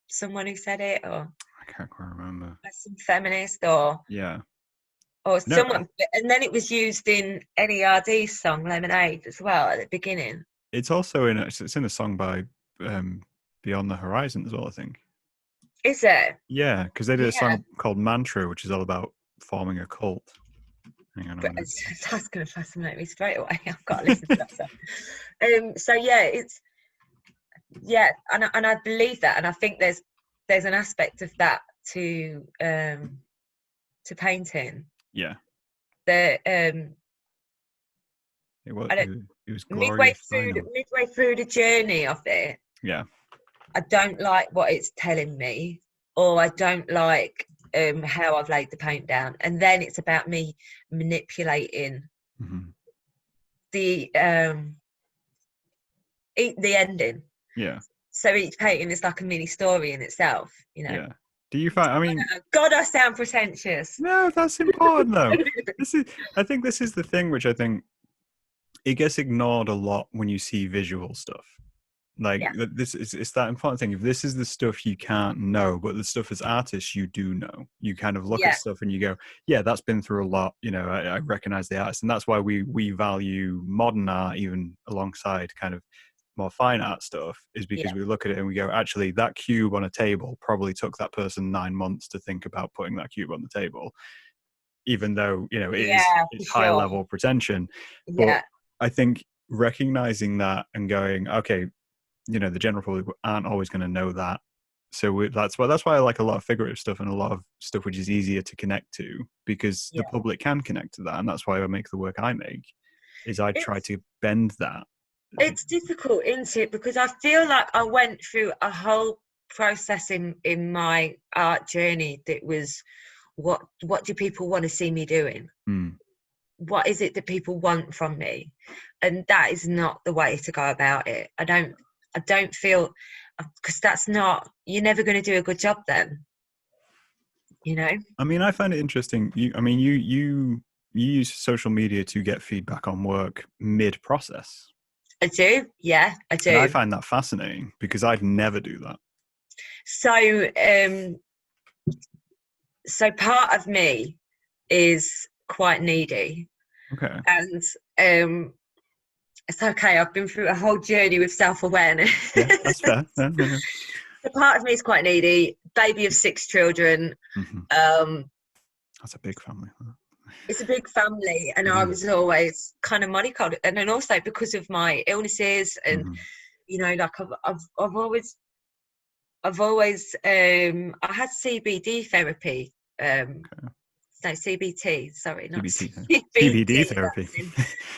someone who said it, or I can't quite remember. Some feminist, or or someone, and then it was used in NERD's song Lemonade as well at the beginning. It's also in a song by Beyond the Horizon as well, I think. Is it? Yeah, because they did a song called Mantra, which is all about forming a cult. Hang on a minute. That's going to fascinate me straight away. I've got to listen to that song. So yeah, it's and I believe that, and I think there's an aspect of that to painting. Yeah. It was midway through the journey of it. Yeah. I don't like what it's telling me, or I don't like how I've laid the paint down, and then it's about me manipulating the ending. Yeah. So each painting is like a mini story in itself, you know. Yeah. Do you find? I mean, God, I sound pretentious. no, that's important though. I think this is the thing which I think it gets ignored a lot when you see visual stuff. Like it's that important thing. If this is the stuff you can't know, but the stuff as artists you do know, you kind of look at stuff and you go, yeah, that's been through a lot. You know, I recognize the artist, and that's why we value modern art even alongside kind of more fine art stuff, is because we look at it and we go, actually, that cube on a table probably took that person 9 months to think about putting that cube on the table, even though, you know, it's high level pretension. But I think recognizing that and going, okay, you know, the general public aren't always going to know that. So that's why I like a lot of figurative stuff and a lot of stuff which is easier to connect to, because the public can connect to that. And that's why I make the work I make, is I try to bend that. It's difficult, isn't it? Because I feel like I went through a whole process in my art journey that was, what do people want to see me doing? What is it that people want from me? And that is not the way to go about it. I don't feel, because that's not, you're never going to do a good job then, you know. I mean, I find it interesting. You use social media to get feedback on work mid-process. I do, yeah, I do. And I find that fascinating, because I'd never do that. So part of me is quite needy. Okay. And it's okay, I've been through a whole journey with self-awareness. Yeah, that's fair. Yeah. So part of me is quite needy, baby of 6 children. That's a big family. It's a big family, and I was always kind of mollycoddled, and then also because of my illnesses, and you know, like I've always I had CBD therapy. No, CBT. Sorry, not CBD. CBD therapy.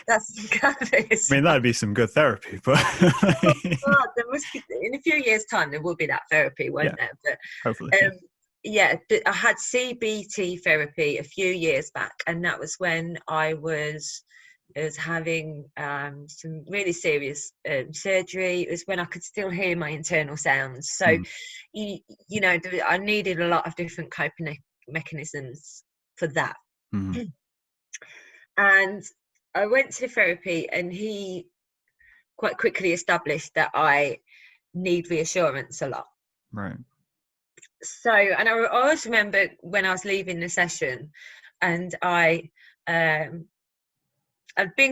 That's cannabis. I mean, that'd be some good therapy, but God, there must be, in a few years' time there will be that therapy, won't there? But hopefully. I had CBT therapy a few years back, and that was when I was having some really serious surgery. It was when I could still hear my internal sounds. So, you know, I needed a lot of different coping mechanisms for that. And I went to the therapy, and he quite quickly established that I need reassurance a lot. Right. So, and I always remember when I was leaving the session, and I'd been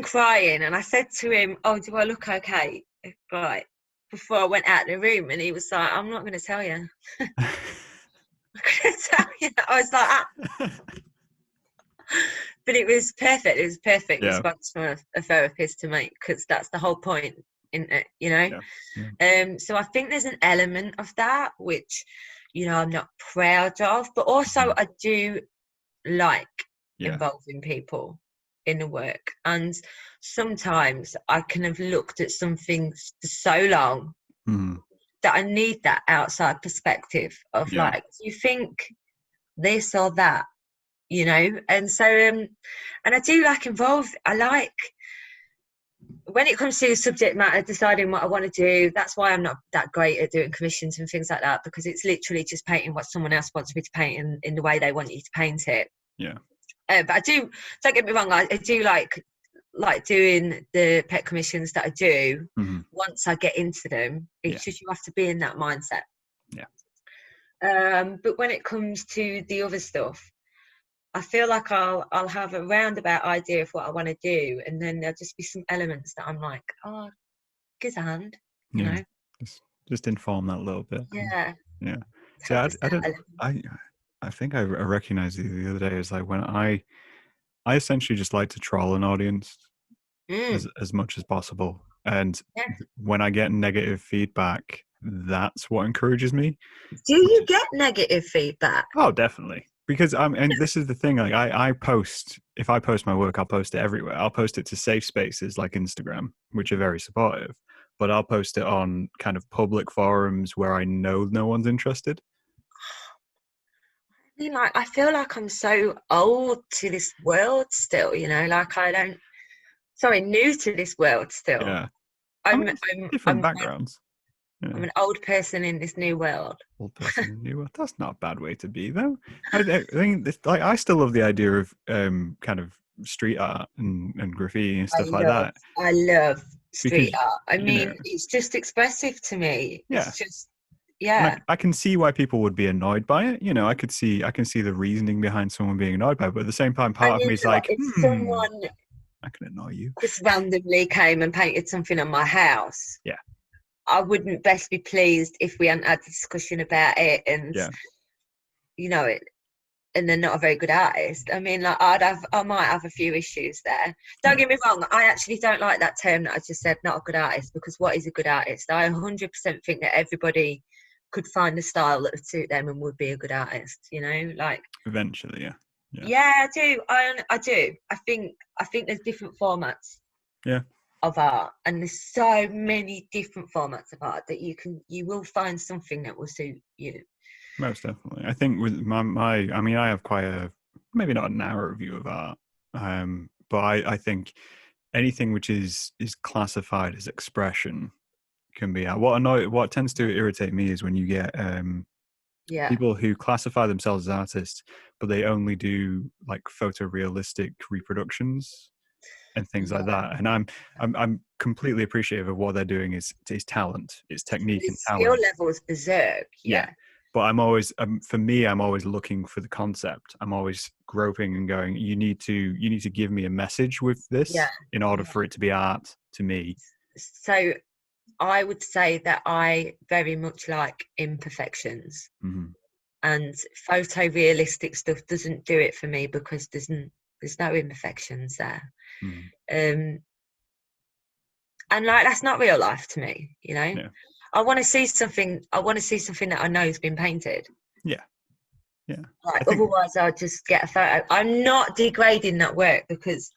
crying, and I said to him, "Oh, do I look okay?" Right, before I went out of the room, and he was like, "I'm not going to tell you." I was like, but it was perfect. It was a perfect response from a therapist to make, because that's the whole point, in it, you know. So I think there's an element of that which, you know, I'm not proud of, but also I do like involving people in the work. And sometimes I can have looked at some things for so long that I need that outside perspective of like, do you think this or that, you know? And so and I do like I like, when it comes to subject matter, deciding what I want to do, that's why I'm not that great at doing commissions and things like that, because it's literally just painting what someone else wants me to paint in the way they want you to paint it. But I do, don't get me wrong, I do like doing the pet commissions that I do. Once I get into them, it's just, you have to be in that mindset. But when it comes to the other stuff, I feel like I'll have a roundabout idea of what I want to do, and then there'll just be some elements that I'm like, oh, give a hand, you know. Just inform that a little bit. See, I think I recognized the other day as like, when I essentially just like to troll an audience as much as possible, and when I get negative feedback, that's what encourages me. Do you get negative feedback? Oh, definitely. Because and this is the thing, like if I post my work, I'll post it everywhere. I'll post it to safe spaces like Instagram, which are very supportive, but I'll post it on kind of public forums where I know no one's interested. I mean, like, I feel like I'm so old to this world still, you know, like new to this world still. Yeah. I'm different backgrounds. Yeah. I'm an old person in this new world. Old person in the new world. That's not a bad way to be, though. I think I still love the idea of kind of street art and graffiti and stuff like that. I love street Because, art. I you know, mean, it's just expressive to me. yeah. It's just, And I can see why people would be annoyed by it. You know, I can see the reasoning behind someone being annoyed by it, but at the same time, part of me is like, if someone I can annoy you. just randomly came and painted something on my house, yeah, I wouldn't best be pleased if we hadn't had a discussion about it, and you know it. And they're not a very good artist. I mean, like I might have a few issues there. Don't get me wrong. I actually don't like that term that I just said, not a good artist, because what is a good artist? I 100% think that everybody could find a style that would suit them and would be a good artist. You know, like eventually, yeah, I do. I do. I think there's different formats. Yeah. Of art, and there's so many different formats of art that you will find something that will suit you. Most definitely. I think with my I mean, I have quite a, maybe not a narrow view of art, but I think anything which is classified as expression can be art. What tends to irritate me is when you get people who classify themselves as artists, but they only do like photorealistic reproductions and things like that. And I'm completely appreciative of what they're doing is talent, it's technique and talent. Skill levels berserk. Yeah. But I'm always, for me, I'm always looking for the concept. I'm always groping and going, you need to give me a message with this in order for it to be art to me. So I would say that I very much like imperfections, and photorealistic stuff doesn't do it for me because there's no imperfections there. And like, that's not real life to me, you know. I want to see something that I know has been painted. Like, otherwise I'll just get a photo. I'm not degrading that work because,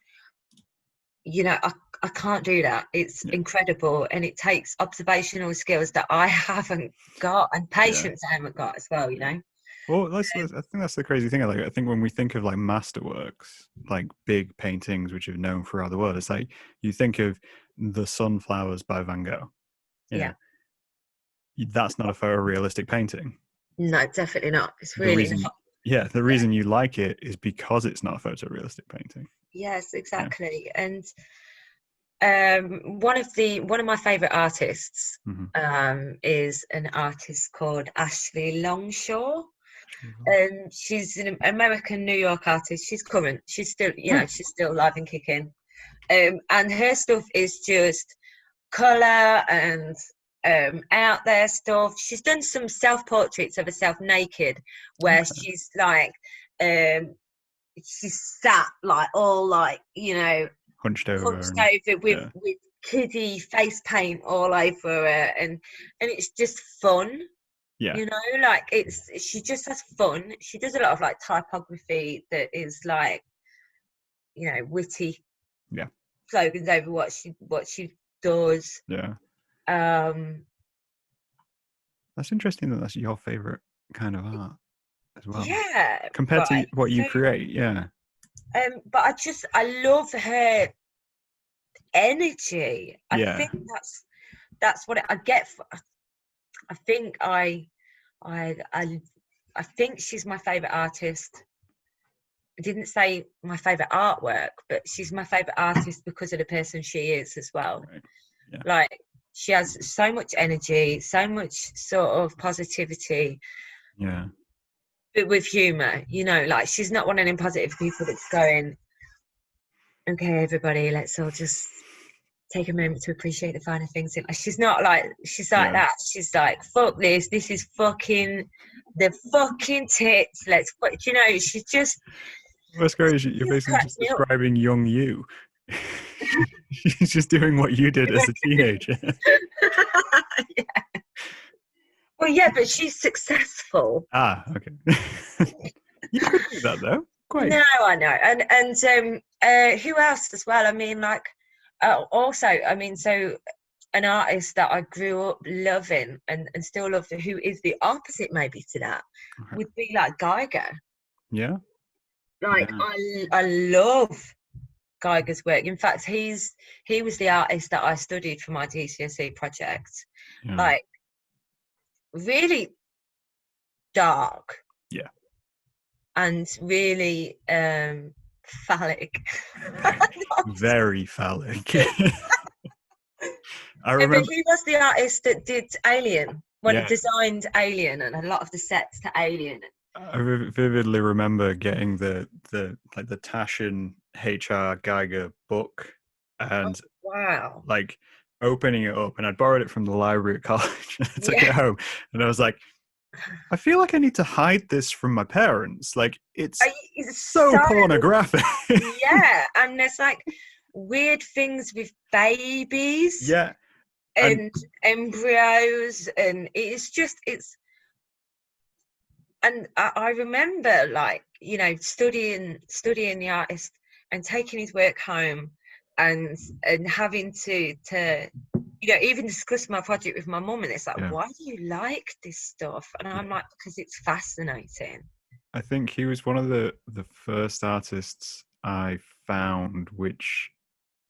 you know, I can't do that. It's incredible, and it takes observational skills that I haven't got, and patience I haven't got as well, you know. Well, I think that's the crazy thing. Like, I think when we think of like masterworks, like big paintings which are known throughout the world, it's like you think of the Sunflowers by Van Gogh. You know, that's not a photorealistic painting. No, definitely not. It's really not. Yeah, the reason you like it is because it's not a photorealistic painting. Yes, exactly. And one of my favorite artists is an artist called Ashley Longshore. She's an American New York artist. She's current. She's still, you know, she's still alive and kicking. And her stuff is just colour and out there stuff. She's done some self-portraits of herself naked, where she's like, she's sat like all like, you know, hunched over with kiddie face paint all over her, and it's just fun. You know, like she just has fun. She does a lot of like typography that is like, you know, witty slogans over what she does. That's interesting that that's your favorite kind of art as well. Compared to what you create. But I love her energy. I think that's what I get. I think I think she's my favorite artist. I didn't say my favorite artwork, but she's my favorite artist because of the person she is as well. Like, she has so much energy, so much sort of positivity. But with humour, you know, like, she's not one of them positive people that's going, okay, everybody, let's all just take a moment to appreciate the finer things. She's not like, she's like that. She's like, fuck this. This is fucking the fucking tits. You know, she's just. What's great is you're basically just describing young you. She's just doing what you did as a teenager. Well, yeah, but she's successful. Okay. You could do that though. Quite. No, I know. And who else as well? I mean, like, also, I mean, so an artist that I grew up loving and still love, who is the opposite maybe to that, would be like Geiger. Yeah. Like, I love Geiger's work. In fact, he was the artist that I studied for my GCSE project. Like, really dark. Yeah. And really phallic. Very phallic. I Yeah, but remember. he was the artist that did Alien. Well, Yeah, designed Alien and a lot of the sets to Alien. I vividly remember getting the Taschen HR Geiger book and Wow. like opening it up, and I'd borrowed it from the library at college. And I took it Yeah. home, and I was like, I feel like I need to hide this from my parents. Like it's It's so pornographic. yeah, and there's like weird things with babies Yeah, and and embryos, and it's. And I remember, like, you know, studying the artist and taking his work home, and having to you know, even discuss my project with my mum, and it's like, yeah. why do you like this stuff? And I'm like, because it's fascinating. I think he was one of the first artists I found which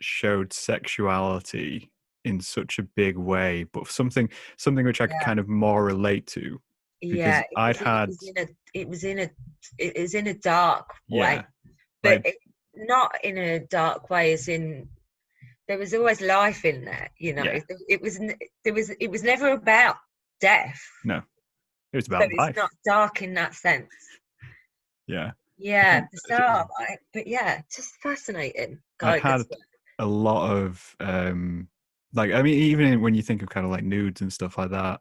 showed sexuality in such a big way, but something which I could Yeah, kind of more relate to, yeah. because I'd had It was in a dark way, yeah, but like not in a dark way as in there was always life in there. You know, yeah, it was never about death. no, it was So about it's life. not dark in that sense. Yeah, I Yeah, think bizarre, right? But yeah, just fascinating. I'd Guy had gets a lot of like, I mean, even when you think of kind of like nudes and stuff like that,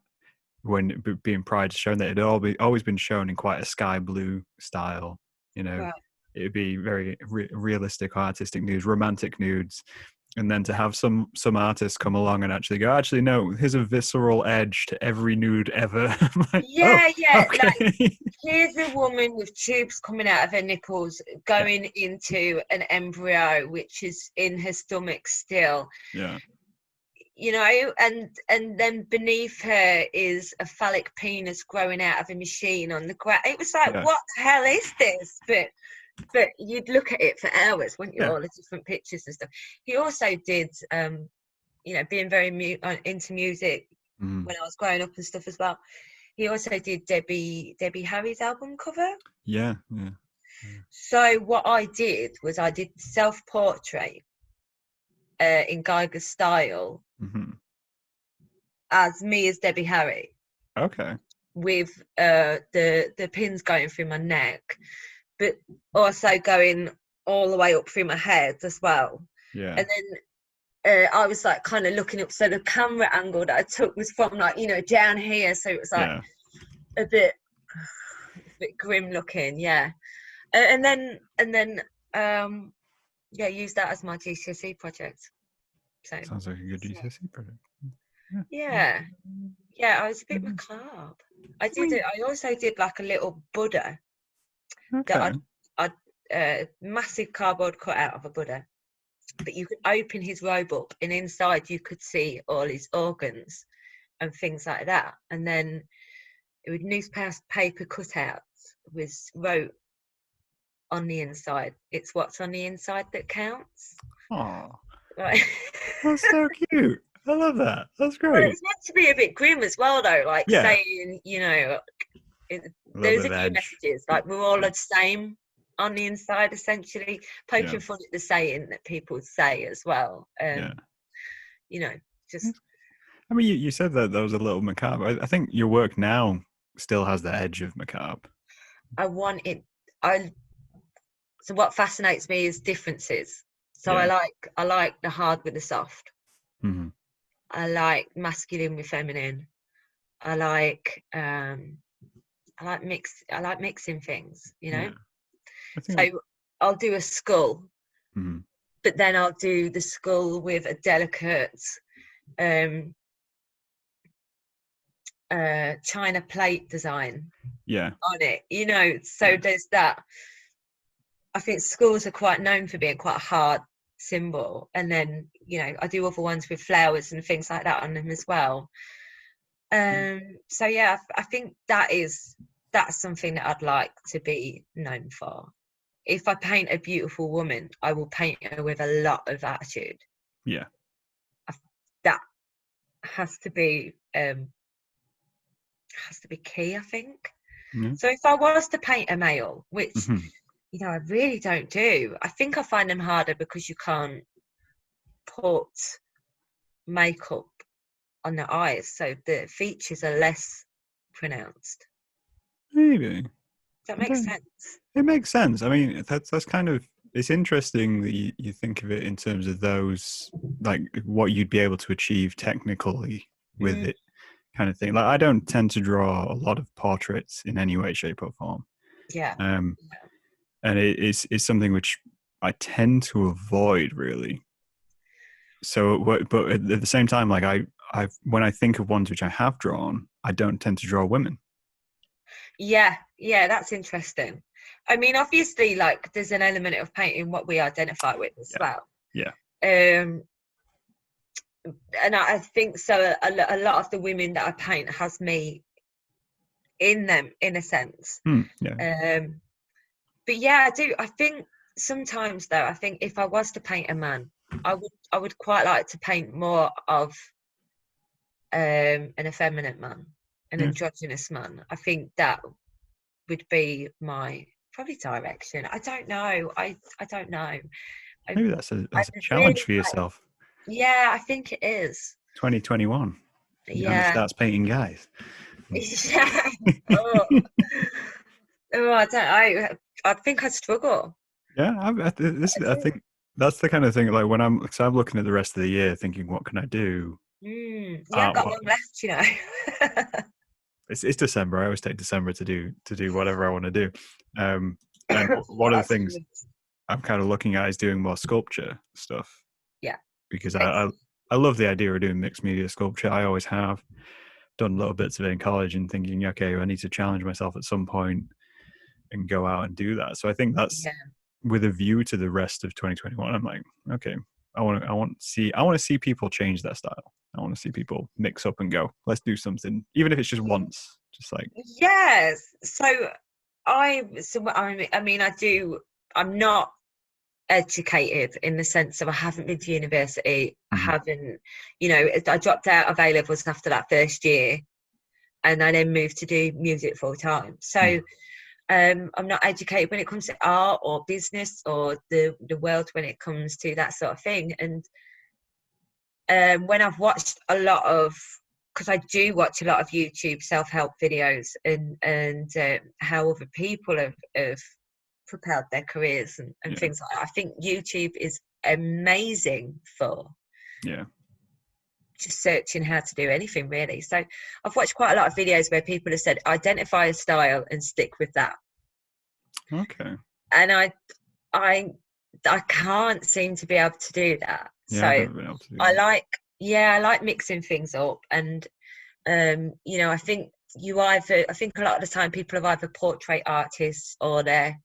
when being prior to showing that, it had always been shown in quite a sky blue style. You know, right. it'd be very realistic, artistic nudes, romantic nudes, and then to have some artists come along and actually go, actually no, here's a visceral edge to every nude ever. I'm like, oh, Yeah, yeah. Like, okay. here's a woman with tubes coming out of her nipples Yeah, going into an embryo which is in her stomach still. yeah, You know, and then beneath her is a phallic penis growing out of a machine on the ground. It was like, yeah, what the hell is this? But you'd look at it for hours, wouldn't you? yeah. All the different pictures and stuff. He also did, you know, being very into music Mm. when I was growing up and stuff as well. He also did Debbie Harry's album cover. Yeah, yeah, yeah. So what I did was I did self-portrait in Geiger's style Mm-hmm. as me as Debbie Harry, Okay. with the pins going through my neck, but also going all the way up through my head as well. Yeah, And then I was like kind of looking up, so the camera angle that I took was from, like, you know, down here, so it was like yeah. a bit grim looking, yeah. And then yeah, use that as my GCSE project. So Sounds like a good GCSE project. Yeah. yeah, yeah, I was a bit Mhm. macabre. I I did mean, it. I also did like a little Buddha that okay. I'd massive cardboard cutout of a Buddha, but you could open his robe up, and inside you could see all his organs and things like that. And then it would newspaper cutouts was wrote on the inside. It's what's on the inside that counts. Oh, Right. that's so cute. I love that. That's Well, great. it's meant to be a bit grim as well, though. Like Yeah, saying, you know, a little bit there's of a few edge. messages like we're all Yeah, the same on the inside, essentially yeah, poking fun at the saying that people say as well. yeah. You know, just Yes. I mean, you said that was a little macabre. I think your work now still has the edge of macabre. I want it. I So what fascinates me is differences. So Yeah. I like the hard with the soft. Mm-hmm. I like masculine with feminine. I like I like mixing things, you know. Yeah. I think. So I'll do a skull, Mm-hmm. but then I'll do the skull with a delicate um china plate design Yeah. on it, you know. So Yeah. there's that. I think skulls are quite known for being quite a hard symbol, and then, you know, I do other ones with flowers and things like that on them as well. So yeah, I think that's something that I'd like to be known for. If I paint a beautiful woman, I will paint her with a lot of attitude. Yeah. That has to be has to be key, I think. Yeah. So if I was to paint a male, which Mm-hmm. I really don't do, I think I find them harder because you can't put makeup on the eyes, so the features are less pronounced. Maybe. Does that I make don't. sense? It makes sense. I mean, that's kind of, it's interesting that you think of it in terms of those, like what you'd be able to achieve technically with Mm, it, kind of thing. Like I don't tend to draw a lot of portraits in any way, shape, or form. yeah. Um, and it's something which I tend to avoid really. So, but at the same time, like I when I think of ones which I have drawn, I don't tend to draw women. Yeah, yeah, that's interesting. I mean, obviously, like there's an element of painting what we identify with as Yeah, well. yeah, Um, and I think so. A lot of the women that I paint has me in them, in a sense. yeah, Um, but yeah, I do. I think sometimes though, I think if I was to paint a man, I would quite like to paint more of an effeminate man, an yeah. androgynous man. I think that would be my probably direction. I don't know. I don't know. Maybe I that's a really challenge for like. yourself. Yeah, I think it is. 2021. Yana Yeah. starts painting guys. Yeah. Oh, oh, I don't. I think I struggle. Yeah, I I think that's the kind of thing. Like when so I'm looking at the rest of the year, thinking, what can I do? You ain't got What long left, you know. it's December. I always take December to do whatever I want to do. And one of the That's things good. I'm kind of looking at is doing more sculpture stuff Yeah. because Excellent. I love the idea of doing mixed media sculpture. I always have done little bits of it in college and thinking, okay, I need to challenge myself at some point and go out and do that. So I think that's Yeah. with a view to the rest of 2021. I'm like, okay, I want to see people change their style. I want to see people mix up and go, let's do something, even if it's just once, just like, Yes. So I mean, I do. I'm not educated in the sense of I haven't been to university. I mm-hmm, haven't, I dropped out of A levels after that first year, and I then moved to do music full time. mm, So I'm not educated when it comes to art or business or the world when it comes to that sort of thing. And when I've watched a lot of, because I do watch a lot of YouTube self-help videos and how other people have propelled their careers and yeah, things like that. I think YouTube is amazing for yeah, just searching how to do anything really. So I've watched quite a lot of videos where people have said identify a style and stick with that. okay, And I I can't seem to be able to do that. yeah, I've So never been able to do I that. like I like mixing things up and I think I think a lot of the time people are either portrait artists or they're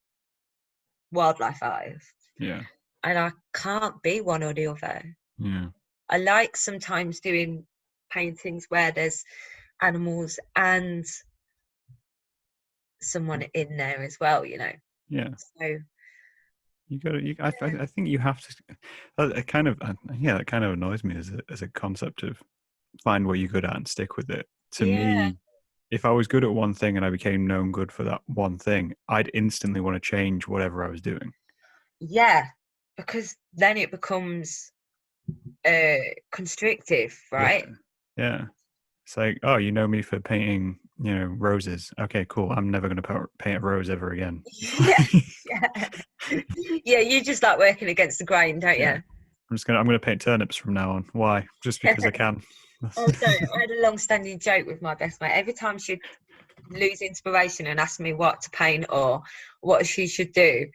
wildlife artists. Yeah, And I can't be one or the other. yeah, I like sometimes doing paintings where there's animals and someone in there as well. yeah. So You got to. yeah, I think you have to. It kind of, yeah, it kind of annoys me as a concept of find what you're good at and stick with it. To yeah, me, if I was good at one thing and I became known good for that one thing, I'd instantly want to change whatever I was doing. yeah, because then it becomes constrictive, Yeah, right? yeah. It's like, oh, you know me for painting, roses. Okay, cool. I'm never going to paint a rose ever again. Yeah, yeah, yeah. You just like working against the grain, don't Yeah, you? I'm gonna paint turnips from now on. Why? Just because I can. Oh, don't. I had a long-standing joke with my best mate. Every time she'd lose inspiration and ask me what to paint or what she should do,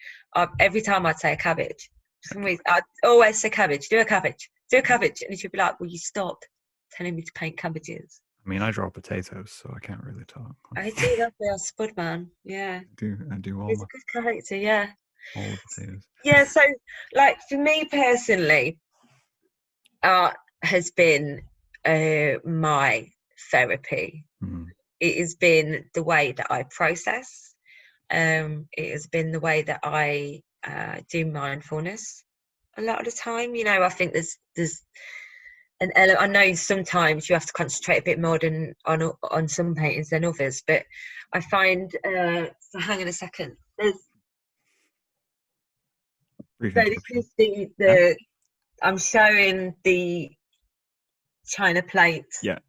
every time I'd say a cabbage. For some reason, I'd always say cabbage. Do a cabbage. Do a cabbage, and she'd be like, "Will you stop telling me to paint cabbages?" I mean, I draw potatoes, so I can't really talk. I do love the Spud man. Yeah, I do he's a good character. Yeah, all the potatoes. yeah. So, like for me personally, art has been my therapy. Mm, It has been the way that I process. It has been the way that I do mindfulness a lot of the time. I think there's an element. I know sometimes you have to concentrate a bit more on some paintings than others, but I find so hang on a second. So this is the I'm showing the China plate. Yeah,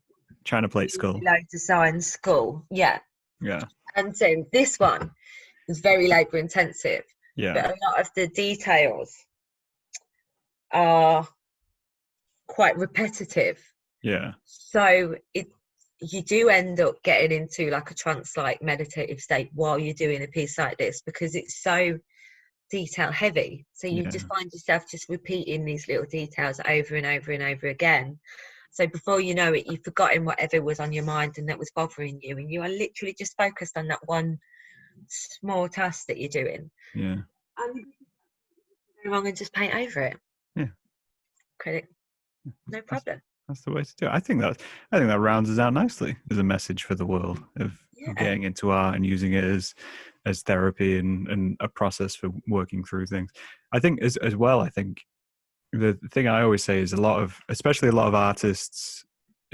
China plate skull. Low design skull. Yeah. Yeah. And so this one is very labour intensive. Yeah. But a lot of the details are quite repetitive. Yeah. So you do end up getting into like a trance-like meditative state while you're doing a piece like this, because it's so detail heavy. So you just find yourself just repeating these little details over and over and over again. So before you know it, you've forgotten whatever was on your mind and that was bothering you, and you are literally just focused on that one small task that you're doing. Yeah. And you go wrong and just paint over it. Yeah. Credit. No problem. That's the way to do it. I think that rounds us out nicely as a message for the world of getting into art and using it as therapy and a process for working through things. I think as well, I think the thing I always say is especially a lot of artists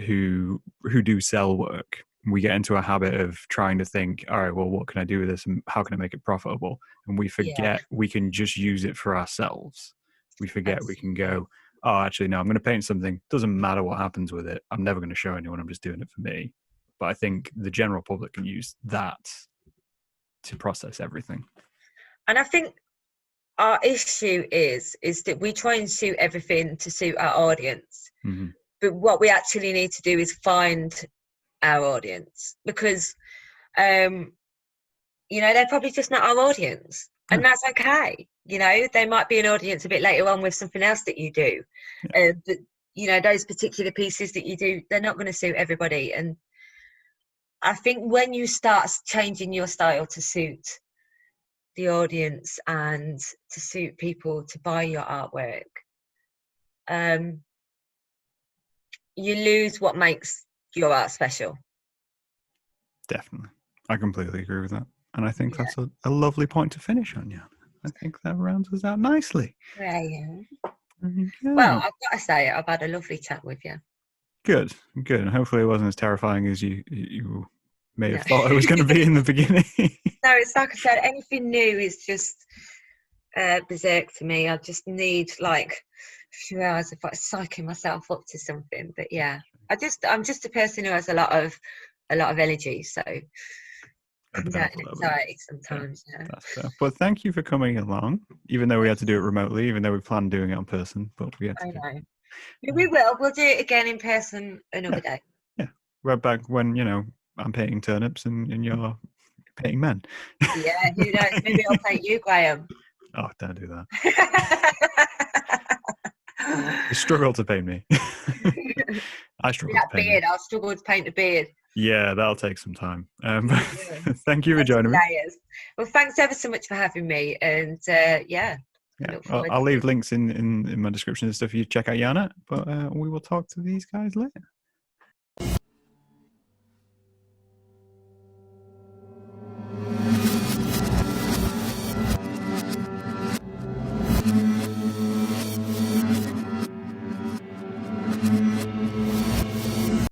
who do sell work, we get into a habit of trying to think, all right, well, what can I do with this and how can I make it profitable? And we forget we can just use it for ourselves. We forget we can go, oh, actually, no, I'm going to paint something. Doesn't matter what happens with it. I'm never going to show anyone. I'm just doing it for me. But I think the general public can use that to process everything. And I think our issue is that we try and suit everything to suit our audience. Mm-hmm. But what we actually need to do is find our audience, because, they're probably just not our audience. And that's okay. They might be an audience a bit later on with something else that you do. But, those particular pieces that you do, they're not going to suit everybody. And I think when you start changing your style to suit the audience and to suit people to buy your artwork, you lose what makes your art special. Definitely. I completely agree with that. And I think that's a lovely point to finish on, Yanna. I think that rounds us out nicely. Yeah. Well, I've got to say, I've had a lovely chat with you. Good. And hopefully it wasn't as terrifying as you may have thought it was going to be in the beginning. No, it's like I said, anything new is just berserk to me. I just need like a few hours of like psyching myself up to something. But yeah, I'm just a person who has a lot of energy, so I'm down anxiety sometimes. That's fair. But thank you for coming along, even though we had to do it remotely, even though we planned doing it in person, but we had to. I know. We'll do it again in person another day. Yeah, we're back when I'm painting turnips and you're painting men. Yeah, who knows? Maybe I'll paint you, Graham. Oh, don't do that. You struggle to paint me. I struggle to paint beard. I'll struggle to paint a beard. Yeah, that'll take some time. Thank you for joining me. Well, thanks ever so much for having me. And I'll leave links in my description and stuff for you to check out Yanna. But we will talk to these guys later.